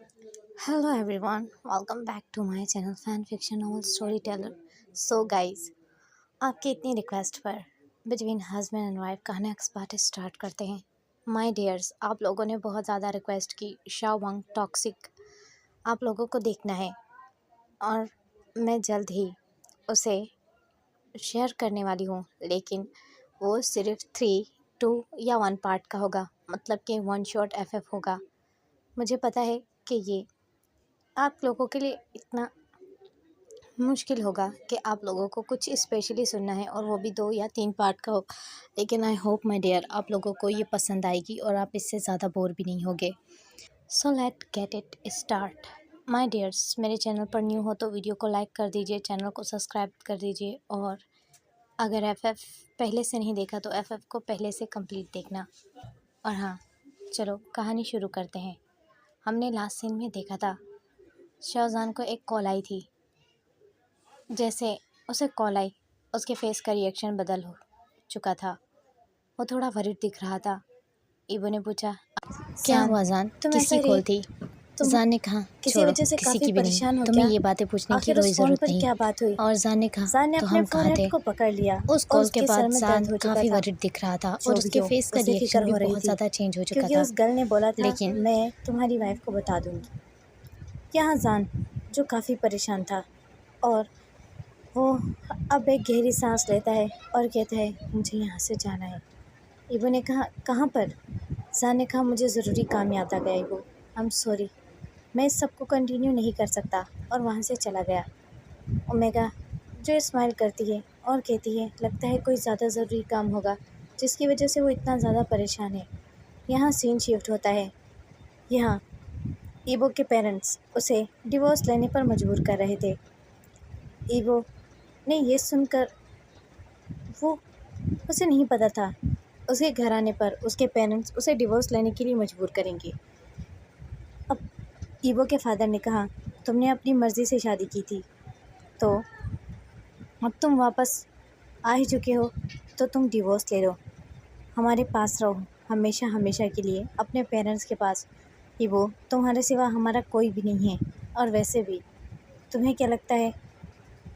Hello everyone, welcome back to my channel Fan Fiction Novel Storyteller. So guys, आपकी इतनी request पर between husband and wife का next part start करते हैं। My dears, आप लोगों ने बहुत ज़्यादा रिक्वेस्ट की शाओवांग टॉक्सिक आप लोगों को देखना है और मैं जल्द ही उसे शेयर करने वाली हूँ, लेकिन वो सिर्फ 3, 2 या 1 पार्ट का होगा, मतलब कि वन शॉट एफएफ होगा। मुझे पता है कि ये आप लोगों के लिए इतना मुश्किल होगा कि आप लोगों को कुछ स्पेशली सुनना है और वो भी 2 या 3 पार्ट का हो, लेकिन आई होप माय डियर आप लोगों को ये पसंद आएगी और आप इससे ज़्यादा बोर भी नहीं होगे। So let get it start. My dears, मेरे चैनल पर न्यू हो तो वीडियो को लाइक कर दीजिए, चैनल को सब्सक्राइब कर दीजिए और अगर एफएफ पहले से नहीं देखा तो एफएफ को पहले से कंप्लीट देखना। और हाँ, चलो कहानी शुरू करते हैं। हमने लास्ट सीन में देखा था शाहजहान को एक कॉल आई थी। जैसे उसे कॉल आई, उसके फेस का रिएक्शन बदल हो चुका था। वो थोड़ा वरीड दिख रहा था। इबो ने पूछा, क्या जान हुआ जान? तुम किसकी ऐसे कॉल थी? तुम जान ने कहा किसी छोड़ो, वजह से किसी काफी की भी नहीं, परेशान हो तुम्हें क्या? ये बातें पूछने की आखिर कोई उस फोन ज़रूरत पर नहीं। क्या बात हुई? और जान ने कहा जान ने तो अपने हम कहाँ फोरहेड थे? को पकड़ लिया उस और कॉल के उसके सर बाद में जान दर्द हो चुका काफ़ी था। वरीड दिख रहा था जो और भी उसके हो, फेस का उसे रिएक्शन फिक्र भी हो रही बहुत थी ज़्यादा चेंज हो चुका क्योंकि था। उस गर्ल ने बोला था लेकिन मैं तुम्हारी वाइफ को बता दूंगी। यहाँ जान जो काफ़ी परेशान था और वो अब एक गहरी सांस लेता है और कहता है मुझे यहाँ से जाना है। इबो ने कहा कहाँ पर? जान ने कहा मुझे ज़रूरी काम याद आ गया इबो, आई एम सॉरी, मैं इस सब को कंटिन्यू नहीं कर सकता, और वहाँ से चला गया। ओमेगा जो स्माइल करती है और कहती है लगता है कोई ज़्यादा ज़रूरी काम होगा जिसकी वजह से वो इतना ज़्यादा परेशान है। यहाँ सीन शिफ्ट होता है। यहाँ ईबो के पेरेंट्स उसे डिवोर्स लेने पर मजबूर कर रहे थे। ईबो ने ये सुनकर वो उसे नहीं पता था उसके घर आने पर उसके पेरेंट्स उसे डिवोर्स लेने के लिए मजबूर करेंगे। अब ईबो के फादर ने कहा तुमने अपनी मर्ज़ी से शादी की थी, तो अब तुम वापस आ ही चुके हो, तो तुम डिवोर्स ले लो, हमारे पास रहो हमेशा हमेशा के लिए अपने पेरेंट्स के पास। ईबो तुम्हारे सिवा हमारा कोई भी नहीं है, और वैसे भी तुम्हें क्या लगता है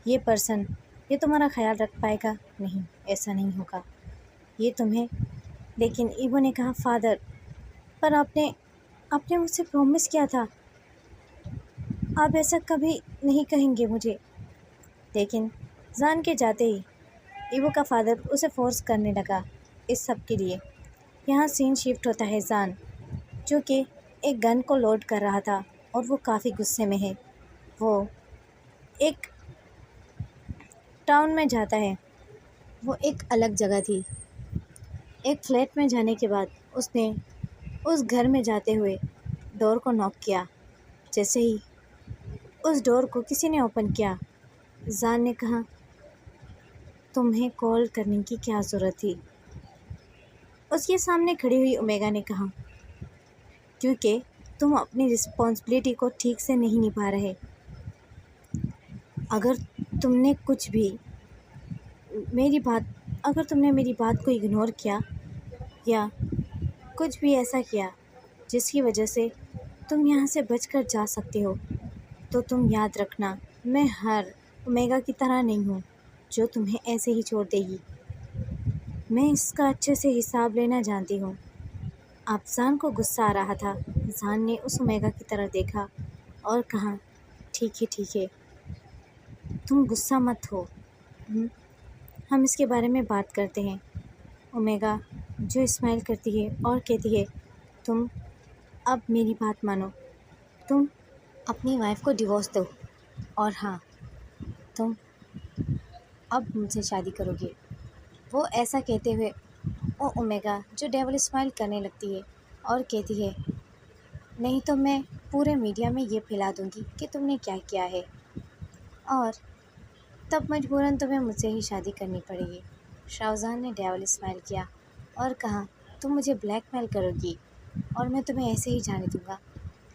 ये पर्सन ये तुम्हारा ख्याल रख पाएगा? नहीं, ऐसा नहीं होगा ये तुम्हें। लेकिन ईबो ने कहा फादर, पर आपने आपने मुझसे प्रॉमिस किया था, आप ऐसा कभी नहीं कहेंगे मुझे। लेकिन जान के जाते ही ईबो का फादर उसे फोर्स करने लगा इस सब के लिए। यहाँ सीन शिफ्ट होता है जान जो कि एक गन को लोड कर रहा था और वो काफ़ी गुस्से में है। वो एक टाउन में जाता है, वो एक अलग जगह थी। एक फ्लैट में जाने के बाद उसने उस घर में जाते हुए डोर को नॉक किया। जैसे ही उस डोर को किसी ने ओपन किया, जान ने कहा तुम्हें कॉल करने की क्या ज़रूरत थी? उसके सामने खड़ी हुई ओमेगा ने कहा क्योंकि तुम अपनी रिस्पॉन्सिबिलिटी को ठीक से नहीं निभा रहे। अगर तुमने कुछ भी अगर तुमने मेरी बात को इग्नोर किया या कुछ भी ऐसा किया जिसकी वजह से तुम यहाँ से बचकर जा सकते हो, तो तुम याद रखना मैं हर ओमेगा की तरह नहीं हूँ जो तुम्हें ऐसे ही छोड़ देगी। मैं इसका अच्छे से हिसाब लेना जानती हूँ। अब जान को गुस्सा आ रहा था। जान ने उस ओमेगा की तरफ देखा और कहा ठीक है, तुम गुस्सा मत हो, हम इसके बारे में बात करते हैं। ओमेगा जो स्माइल करती है और कहती है तुम अब मेरी बात मानो, तुम अपनी वाइफ को डिवोर्स दो, और हाँ, तुम अब मुझसे शादी करोगे। वो ऐसा कहते हुए ओ ओमेगा जो डेविल स्माइल करने लगती है और कहती है नहीं तो मैं पूरे मीडिया में ये फैला दूंगी कि तुमने क्या किया है, और तब मजबूरन तुम्हें मुझसे ही शादी करनी पड़ेगी। शाहजहान ने डेविल स्माइल किया और कहा तुम मुझे ब्लैकमेल करोगी और मैं तुम्हें ऐसे ही जाने दूंगा,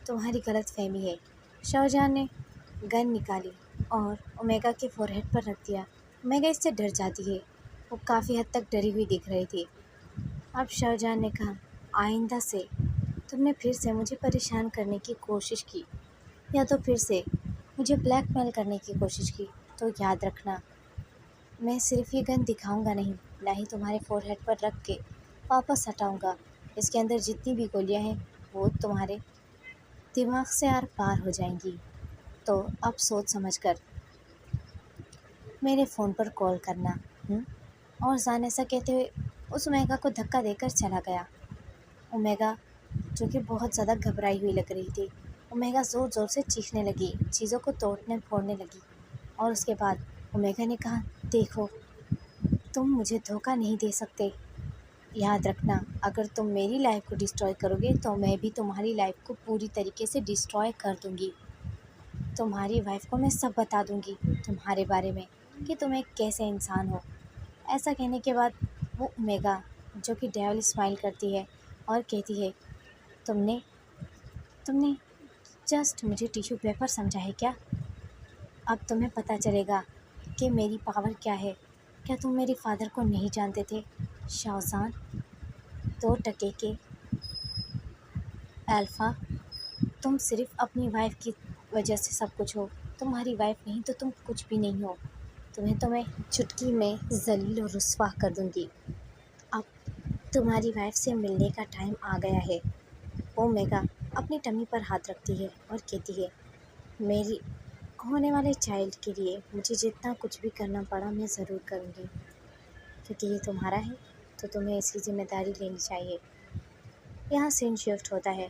तुम्हारी गलत फहमी है। शाहजहान ने गन निकाली और ओमेगा के फोरहेड पर रख दिया। ओमेगा इससे डर जाती है, वो काफ़ी हद तक डरी हुई दिख रही थी। अब शाहजहान ने कहा आइंदा से تم نے پھر سے مجھے پریشان کرنے کی کوشش کی یا تو پھر سے مجھے بلیک میل کرنے کی کوشش کی تو یاد رکھنا، میں صرف یہ گن دکھاؤں گا نہیں، نہ ہی تمہارے فور ہیڈ پر رکھ کے واپس ہٹاؤں گا۔ اس کے اندر جتنی بھی گولیاں ہیں وہ تمہارے دماغ سے آر پار ہو جائیں گی۔ تو اب سوچ سمجھ کر میرے فون پر کال کرنا۔ اور زان ایسا کہتے ہوئے اس اومیگا کو دھکا دے کر چلا گیا۔ اومیگا جو کہ بہت زیادہ گھبرائی ہوئی لگ رہی تھی، اومیگا زور زور سے چیخنے لگی، چیزوں کو توڑنے پھوڑنے لگی۔ اور اس کے بعد اومیگا نے کہا، دیکھو تم مجھے دھوکہ نہیں دے سکتے، یاد رکھنا اگر تم میری لائف کو ڈسٹروائے کرو گے تو میں بھی تمہاری لائف کو پوری طریقے سے ڈسٹروائے کر دوں گی۔ تمہاری وائف کو میں سب بتا دوں گی تمہارے بارے میں کہ تم ایک کیسے انسان ہو۔ ایسا کہنے کے بعد وہ اومیگا جو کہ ڈیول اسمائل کرتی ہے اور کہتی ہے، تم نے جسٹ مجھے ٹیشو پیپر سمجھا ہے کیا؟ اب تمہیں پتہ چلے گا کہ میری پاور کیا ہے۔ کیا تم میرے فادر کو نہیں جانتے تھے؟ شاوزان 2 کے الفا، تم صرف اپنی وائف کی وجہ سے سب کچھ ہو، تمہاری وائف نہیں تو تم کچھ بھی نہیں ہو۔ تمہیں تو میں چٹکی میں ذلیل و رسوا کر دوں گی۔ اب تمہاری وائف سے ملنے کا ٹائم آ گیا ہے۔ اومیگا اپنی ٹمی پر ہاتھ رکھتی ہے اور کہتی ہے، میری ہونے والے چائلڈ کے لیے مجھے جتنا کچھ بھی کرنا پڑا میں ضرور کروں گی، کیونکہ یہ تمہارا ہے تو تمہیں اس کی ذمہ داری لینی چاہیے۔ یہاں سین شفٹ ہوتا ہے۔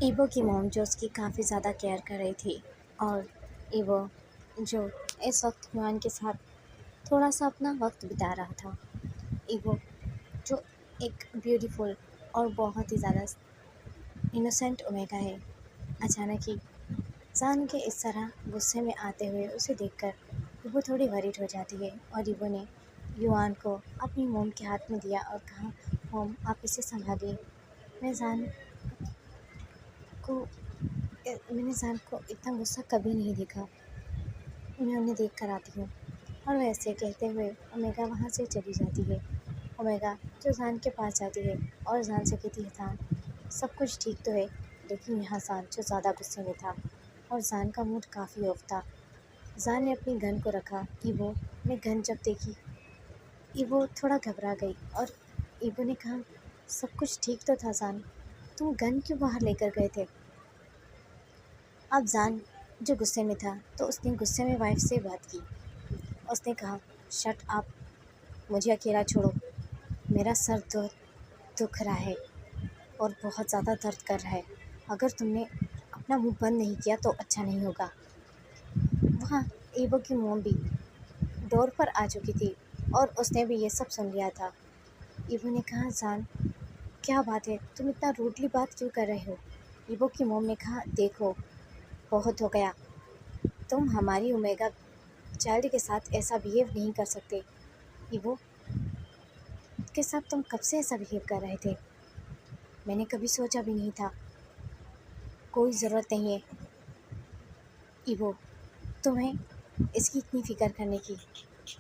ایبو کی موم جو اس کی کافی زیادہ کیئر کر رہی تھی، اور ایبو جو اس وقت ہیوان کے ساتھ تھوڑا سا اپنا وقت بتا رہا تھا۔ ایبو جو ایک بیوٹیفل اور بہت ہی زیادہ انوسینٹ اومیگا ہے، اچانک ہی زان کے اس طرح غصے میں آتے ہوئے اسے دیکھ کر ایبو تھوڑی وریڈ ہو جاتی ہے، اور ایبو نے یوان کو اپنی موم کے ہاتھ میں دیا اور کہا، موم آپ اسے سنبھالیے، میں نے زان کو اتنا غصہ کبھی نہیں دیکھا، میں انہیں دیکھ کر آتی ہوں۔ اور ویسے کہتے ہوئے اومیگا وہاں سے چلی جاتی ہے۔ اومیگا جو زان کے پاس جاتی ہے اور زان سے کہتی ہے، زان سب کچھ ٹھیک تو ہے، لیکن یہاں زان جو زیادہ غصے میں تھا اور زان کا موڈ کافی آف تھا۔ زان نے اپنی گن کو رکھا۔ ایبو نے گن جب دیکھی، ایبو تھوڑا گھبرا گئی اور ایبو نے کہا، سب کچھ ٹھیک تو تھا زان، تم گن کیوں باہر لے کر گئے تھے؟ اب زان جو غصے میں تھا تو اس نے غصے میں وائف سے بات کی۔ اس نے کہا، شٹ اپ، مجھے اکیلا چھوڑو، میرا سر دکھ رہا ہے اور بہت زیادہ درد کر رہا ہے، اگر تم نے اپنا منہ بند نہیں کیا تو اچھا نہیں ہوگا۔ وہاں ایبو کی موم بھی ڈور پر آ چکی تھی اور اس نے بھی یہ سب سن لیا تھا۔ ایبو نے کہا، زان کیا بات ہے، تم اتنا روڈلی بات کیوں کر رہے ہو؟ ایبو کی موم نے کہا، دیکھو بہت ہو گیا، تم ہماری اومیگا چائلڈ کے ساتھ ایسا بیہیو نہیں کر سکتے۔ ایبو کے ساتھ تم کب سے ایسا بیہیو کر رہے تھے؟ میں نے کبھی سوچا بھی نہیں تھا، کوئی ضرورت نہیں ہے ایبو تمہیں اس کی اتنی فکر کرنے کی۔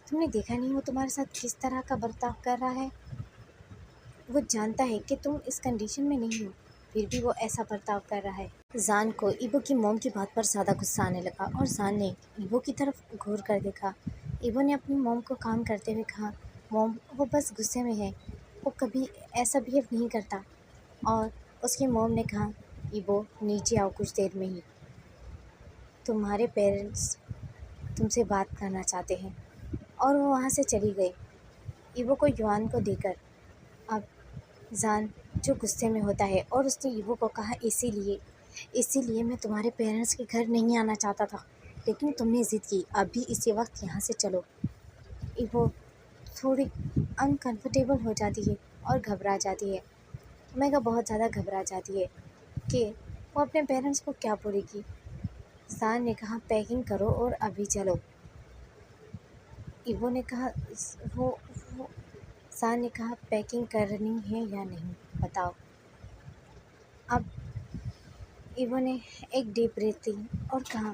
تم نے دیکھا نہیں وہ تمہارے ساتھ کس طرح کا برتاؤ کر رہا ہے؟ وہ جانتا ہے کہ تم اس کنڈیشن میں نہیں ہو، پھر بھی وہ ایسا برتاؤ کر رہا ہے۔ زان کو ایبو کی موم کی بات پر زیادہ غصہ آنے لگا اور زان نے ایبو کی طرف گھور کر دیکھا۔ ایبو نے اپنی موم کو کام کرتے ہوئے کہا، موم وہ بس غصے میں ہے، وہ کبھی ایسا بیہیو نہیں کرتا۔ اور اس کی موم نے کہا، ایبو نیچے آؤ کچھ دیر میں ہی، تمہارے پیرنٹس تم سے بات کرنا چاہتے ہیں۔ اور وہ وہاں سے چلی گئی ایبو کو یوان کو دے کر۔ اب زان جو غصے میں ہوتا ہے اور اس نے ایبو کو کہا، اسی لیے میں تمہارے پیرنٹس کے گھر نہیں آنا چاہتا تھا، لیکن تم نے ضد کی، اب بھی اسی وقت یہاں سے چلو۔ ایبو تھوڑی انکمفرٹیبل ہو جاتی ہے اور گھبرا جاتی ہے۔ اومیگا بہت زیادہ گھبرا جاتی ہے کہ وہ اپنے پیرنٹس کو کیا بولے گی۔ زان نے کہا، پیکنگ کرو اور ابھی چلو۔ ایبو نے کہا، زان نے کہا، پیکنگ کرنی ہے یا نہیں بتاؤ۔ اب ایبو نے ایک ڈیپ بریتھ لی اور کہا،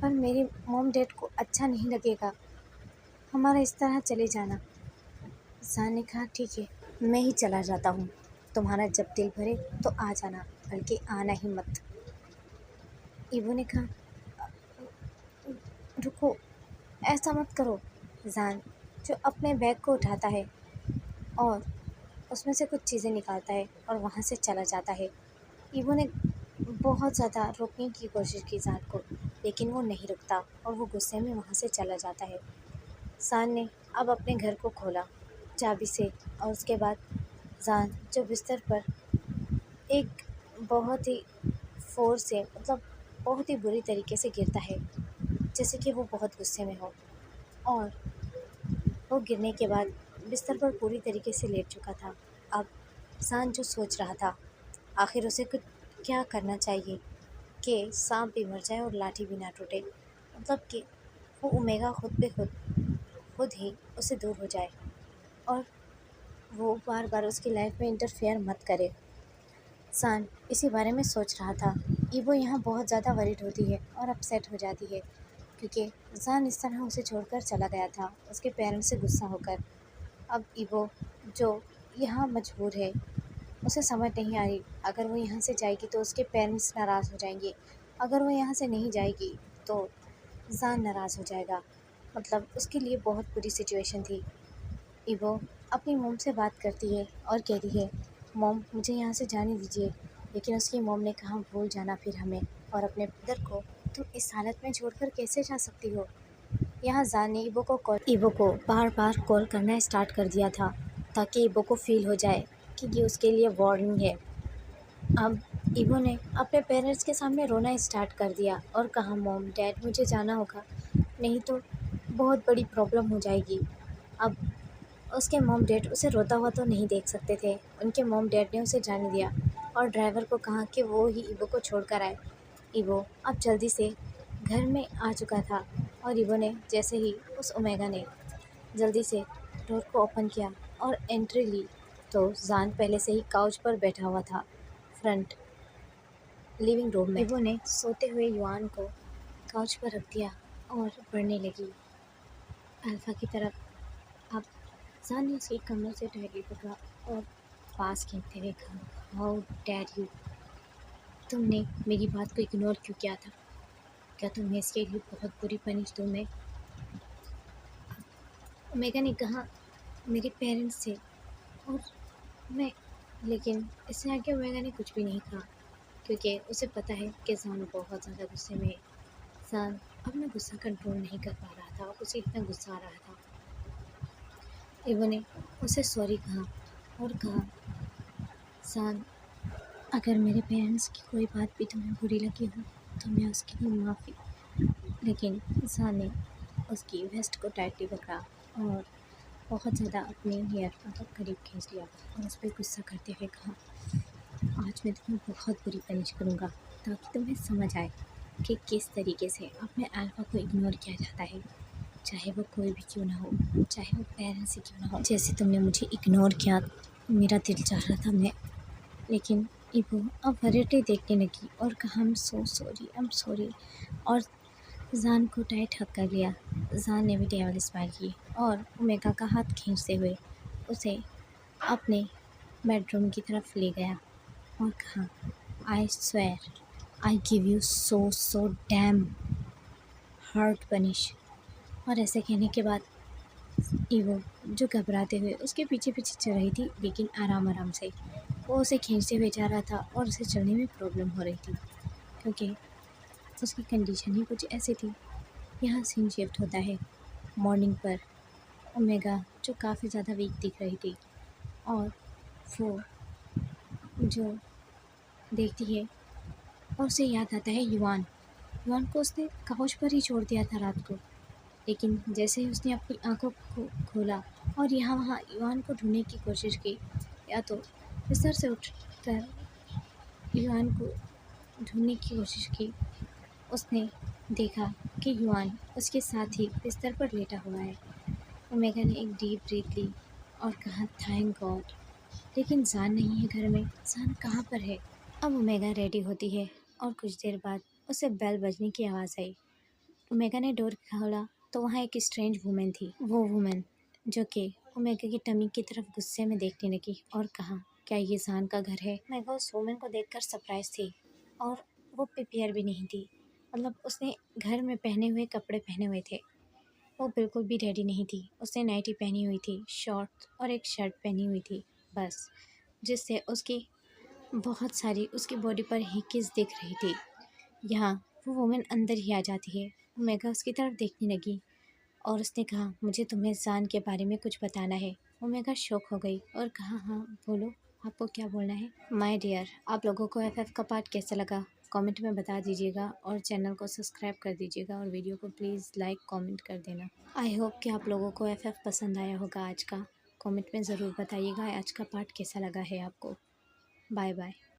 پر میری موم ڈیڈ کو اچھا نہیں لگے گا ہمارا اس طرح چلے جانا۔ زان نے کہا، ٹھیک ہے میں ہی چلا جاتا ہوں۔ तुम्हारा जब दिल भरे तो आ जाना, बल्कि आना ही मत। ईवो ने कहा, रुको, ऐसा मत करो। जान जो अपने बैग को उठाता है और उसमें से कुछ चीज़ें निकालता है और वहाँ से चला जाता है। ईवो ने बहुत ज़्यादा रोकने की कोशिश की जान को, लेकिन वो नहीं रुकता और वो गुस्से में वहाँ से चला जाता है। जान ने अब अपने घर को खोला चाबी से, और उसके बाद जान जो बिस्तर पर एक बहुत ही फोर्स से, मतलब बहुत ही बुरी तरीके से गिरता है, जैसे कि वो बहुत गुस्से में हो। और वो गिरने के बाद बिस्तर पर पूरी तरीके से लेट चुका था। अब जान जो सोच रहा था, आखिर उसे कुछ क्या करना चाहिए कि सांप भी मर जाए और लाठी भी ना टूटे, मतलब कि वो ओमेगा खुद ही उससे दूर हो जाए और वो बार बार उसकी लाइफ में इंटरफेयर मत करे। सान इसी बारे में सोच रहा था। ईवो यहाँ बहुत ज़्यादा वरीड होती है और अपसेट हो जाती है, क्योंकि जान इस तरह उसे छोड़कर चला गया था उसके पेरेंट्स से गुस्सा होकर। अब ईवो जो यहाँ मजबूर है, उसे समझ नहीं आ रही, अगर वो यहाँ से जाएगी तो उसके पेरेंट्स नाराज़ हो जाएंगे, अगर वो यहाँ से नहीं जाएगी तो जान नाराज़ हो जाएगा। मतलब उसके लिए बहुत बुरी सिचुएशन थी। ईवो अपनी मोम से बात करती है और कहती है, मोम मुझे यहाँ से जाने दीजिए। लेकिन उसकी मोम ने कहा, भूल जाना फिर हमें और अपने ब्रदर को, तुम इस हालत में छोड़कर कैसे जा सकती हो। यहाँ जान ने ईवो को बार बार कॉल करना स्टार्ट कर दिया था, ताकि ईवो को फील हो जाए कि ये उसके लिए वार्निंग है। अब ईवो ने अपने पेरेंट्स के सामने रोना स्टार्ट कर दिया और कहा, मॉम डैड मुझे जाना होगा, नहीं तो बहुत बड़ी प्रॉब्लम हो जाएगी। अब उसके मॉम डैड उसे रोता हुआ तो नहीं देख सकते थे, उनके मॉम डैड ने उसे जाने दिया और ड्राइवर को कहा कि वो ही ईवो को छोड़कर आए। ईवो अब जल्दी से घर में आ चुका था और ईवो ने जैसे ही उस ओमेगा ने जल्दी से डोर को ओपन किया और एंट्री ली, तो जान पहले से ही काउच पर बैठा हुआ था फ्रंट लिविंग रूम में। ईवो ने सोते हुए युआन को काउच पर रख दिया और पढ़ने लगी अल्फा की तरफ। अब जान ने उसके कमर से टाइटली पकड़ा और पास खींचते हुए कहा, हाउ डैड यू, तुमने मेरी बात को इग्नोर क्यों किया था, क्या तुम्हें इसके लिए बहुत बुरी पनिश दूँ मैं। ओमेगा ने कहा, मेरे पेरेंट्स थे और मैं, लेकिन इससे आगे ओमेगा ने कुछ भी नहीं कहा, क्योंकि उसे पता है कि जान बहुत ज़्यादा गुस्से में है। जान अपना गुस्सा कंट्रोल नहीं कर पा रहा था, उसे इतना गुस्सा आ रहा था। ईवो ने उसे सॉरी कहा और कहा, जान अगर मेरे पेरेंट्स की कोई बात भी तुम्हें बुरी लगी हो तो मैं उसके लिए माफ़ी। लेकिन जान ने उसकी वेस्ट को टाइटली पकड़ा और बहुत ज़्यादा अपने हेयर मतलब करीब खींच लिया और उस पर गुस्सा करते हुए कहा, आज मैं तुम्हें बहुत बुरी पनिश करूँगा, ताकि तुम्हें समझ आए कि किस तरीके से अपने अल्फा को इग्नोर किया जाता है, चाहे वो कोई भी क्यों ना हो, चाहे वो पेरेंट्स ही क्यों ना हो। जैसे तुमने मुझे इग्नोर किया, मेरा दिल चाह रहा था मैं, लेकिन ईवो अब वरीटी देखने लगी और कहा, आई एम सॉरी, और जान को टाइट हक कर लिया। जान ने भी डेविल स्माइल की और ओमेगा का हाथ खींचते हुए उसे अपने बेडरूम की तरफ ले गया और कहा, I swear I give you so damn hard punish. और ऐसे कहने के बाद ईवो जो घबराते हुए उसके पीछे पीछे चल रही थी, लेकिन आराम आराम से वो उसे खींचते हुए जा रहा था और उसे चलने में प्रॉब्लम हो रही थी, क्योंकि उसकी कंडीशन ही कुछ ऐसी थी। यहाँ सीन शिफ्ट होता है मॉर्निंग पर। ओमेगा जो काफ़ी ज़्यादा वीक दिख रही थी और वो जो देखती है और उसे याद आता है युआन। युआन को उसने काउच पर ही छोड़ दिया था रात को, लेकिन जैसे ही उसने अपनी आंखों को खोला और यहाँ वहाँ युआन को ढूंढने की कोशिश की, या तो बिस्तर से उठकर युआन को ढूंढने की कोशिश की, उसने देखा कि युआन उसके साथ ही बिस्तर पर लेटा हुआ है। ओमेगा ने एक डीप ब्रीथ ली और कहा, थैंक गॉड। लेकिन जान नहीं है घर में, जान कहाँ पर है। अब ओमेगा रेडी होती है और कुछ देर बाद उसे बेल बजने की आवाज़ आई। ओमेगा ने डोर खोला तो वहाँ एक स्ट्रेंज वुमेन थी। वो वुमेन जो कि ओमेगा की टमी की तरफ गुस्से में देखने लगी और कहा, کیا یہ زان کا گھر ہے؟ میگا اس وومن کو دیکھ کر سرپرائز تھی اور وہ پریپیئر بھی نہیں تھی، مطلب اس نے گھر میں پہنے ہوئے کپڑے پہنے ہوئے تھے، وہ بالکل بھی ریڈی نہیں تھی۔ اس نے نائٹی پہنی ہوئی تھی، شارٹ اور ایک شرٹ پہنی ہوئی تھی بس، جس سے اس کی بہت ساری اس کی باڈی پر ہکس دکھ رہی تھی۔ یہاں وہ وومن اندر ہی آ جاتی ہے، اومیگا اس کی طرف دیکھنے لگی اور اس نے کہا مجھے تمہیں زان کے بارے میں کچھ بتانا ہے۔ اومیگا شوک ہو گئی اور کہا ہاں بولو، آپ کو کیا بولنا ہے؟ مائی ڈیئر، آپ لوگوں کو ایف ایف کا پارٹ کیسا لگا کامنٹ میں بتا دیجیے گا، اور چینل کو سبسکرائب کر دیجیے گا، اور ویڈیو کو پلیز لائک کامنٹ کر دینا۔ آئی ہوپ کہ آپ لوگوں کو ایف ایف پسند آیا ہوگا آج کا۔ کامنٹ میں ضرور بتائیے گا آج کا پارٹ کیسا لگا ہے آپ کو۔ Bye bye.